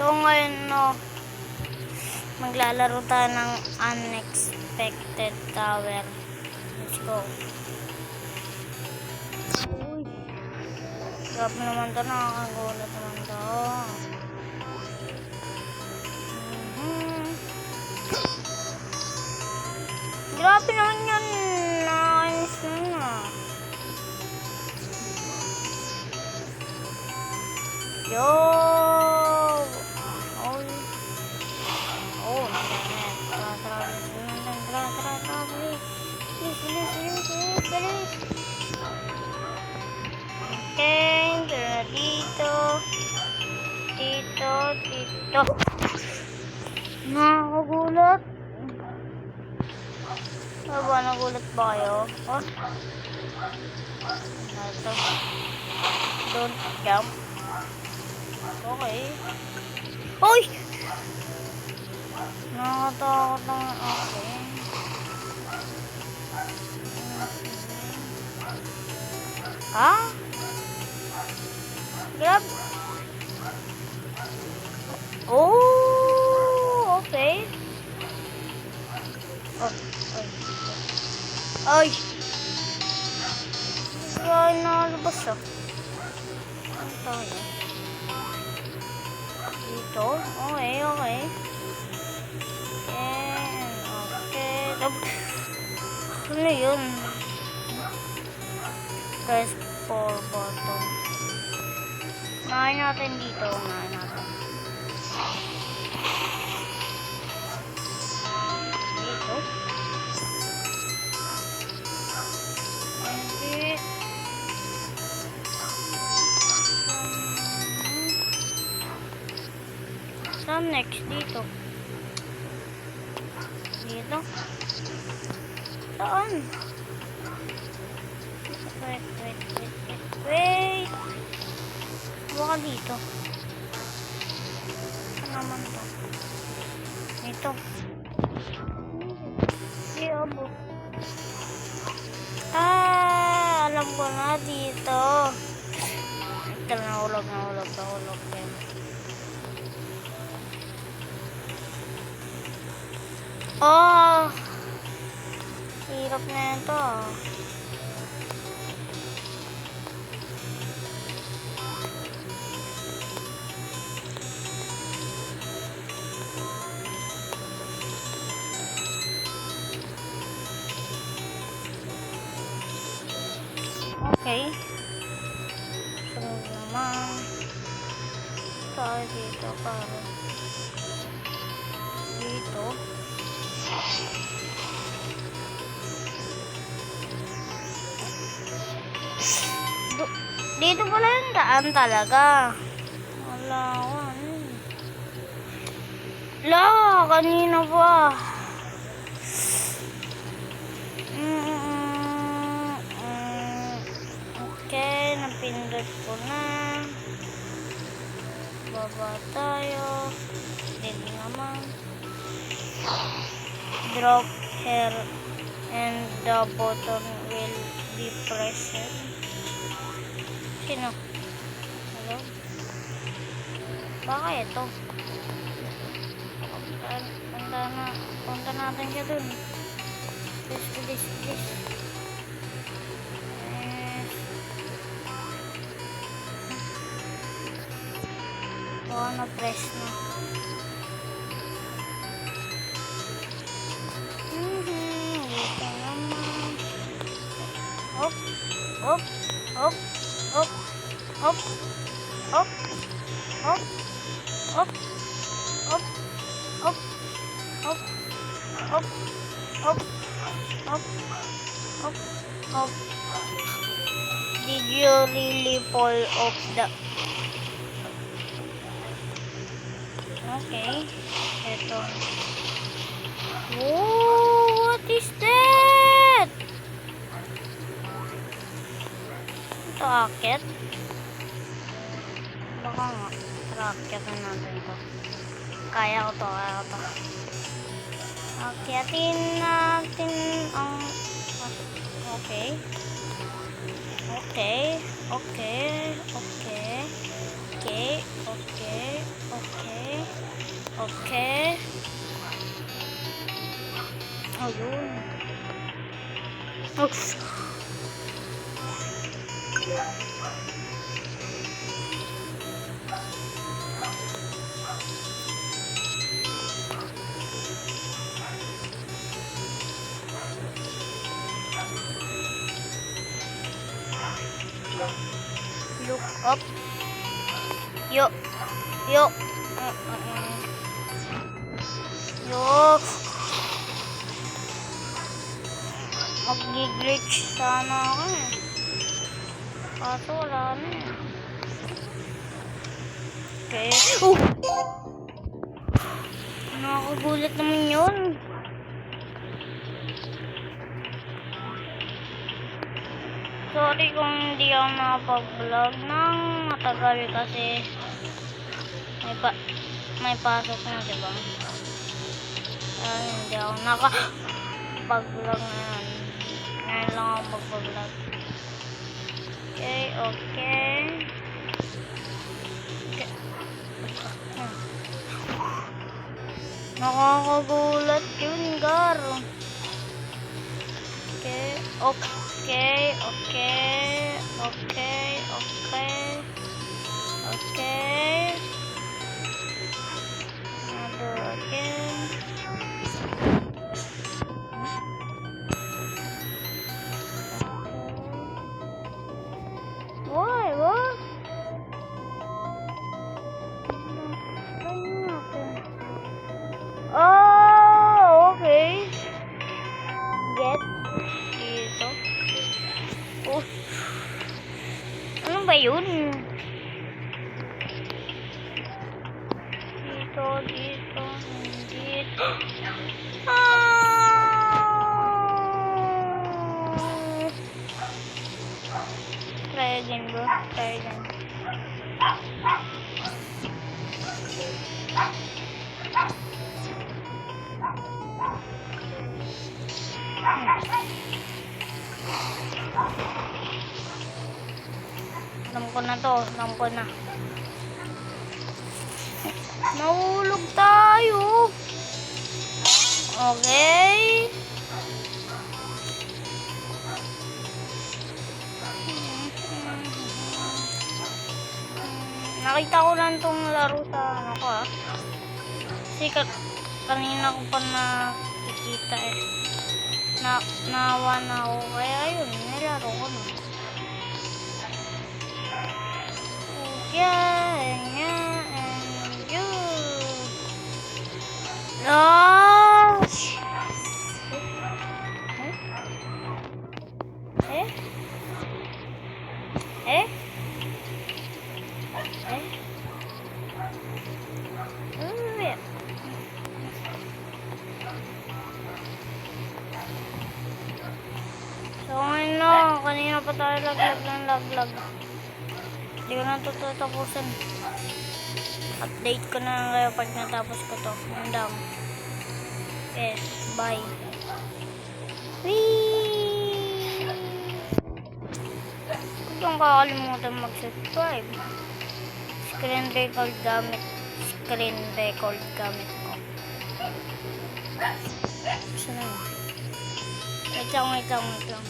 So ngayon no, maglalaro tayo ng unexpected tower. Let's go. Uy, grabe naman to, nakakagulat naman to. Grabe naman yan, nakakainis na. Yo! Oh, internet. Tara. Bilis. Okay, tara dito. Dito. Nakagulat. Nagulat ba kayo? Oh. Ito. Don't jump. Okay. Uy! Nakakatakot naman. Okay. Ah? Grab. Oh, okay. Ay. Ay, nalabas siya. Ano tayo? Dito? Okay. Ano yun? Press 4 button. Unahin natin dito. Dito. Saan next? Dito. Saan? Wait. Baka dito. Saan naman to? Ito. Abo. Alam ko na dito. Ito nahulog. Oh! Hirap na ito. Okay. Sunod naman. Tayo dito para. Dito. Dito pala yung daan talaga. Wala ko. Kanina pa. Okay, napindot ko na. Baba tayo. Dito naman. Drop here and the button will be pressed. Sino? Hello? Baka ito. Punta natin siya dun. Please. Baka na-press na. Dito naman. Hop. Did you really fall off the... Okay. Ito. Whoa! What is that? Ito akit? Baka nga. Akit na natin ito. Kaya ko to. Akyatin natin ang... Okay. Okay. Okay. Ayun. Oops. Look up. Yo. Yo. Yo. Mag-glitch sana ako eh. Kaso wala na eh. Okay. Oh! Nakakagulat naman yun. Sorry kung hindi ako nakapag-vlog ng matagal kasi may pasok na, diba? Hindi ako nakapag-vlog ngayon. Ngayon lang ako mag-vlog. Okay, okay. Nakakagulat yun, Gar. Okay, okay, okay, okay, okay, okay. Another again. Why? What? Oh, okay. Get dito. Oh. Ano ba yun? Dito, dito, dito. Try again, bro. Try again. Alam ko na to. Alam ko na. Nahulog tayo. Okay. Nakita ko lang tong laro sa ano ko ah. Kasi kanina ko pa nakikita eh. Nawa na ako. Kaya yun, nilaro ko na. Yeah, and you. Gosh. Eh? Eh? So, ano, kanina pa tayo laglag. Hindi ko na ito tapusin. Update ko na lang kayo pag natapos ko to. Mandam. Yes, bye. Whee! Huwag kang kakalimutan mag-subscribe. Screen record gamit ko. Saan na? Wait lang.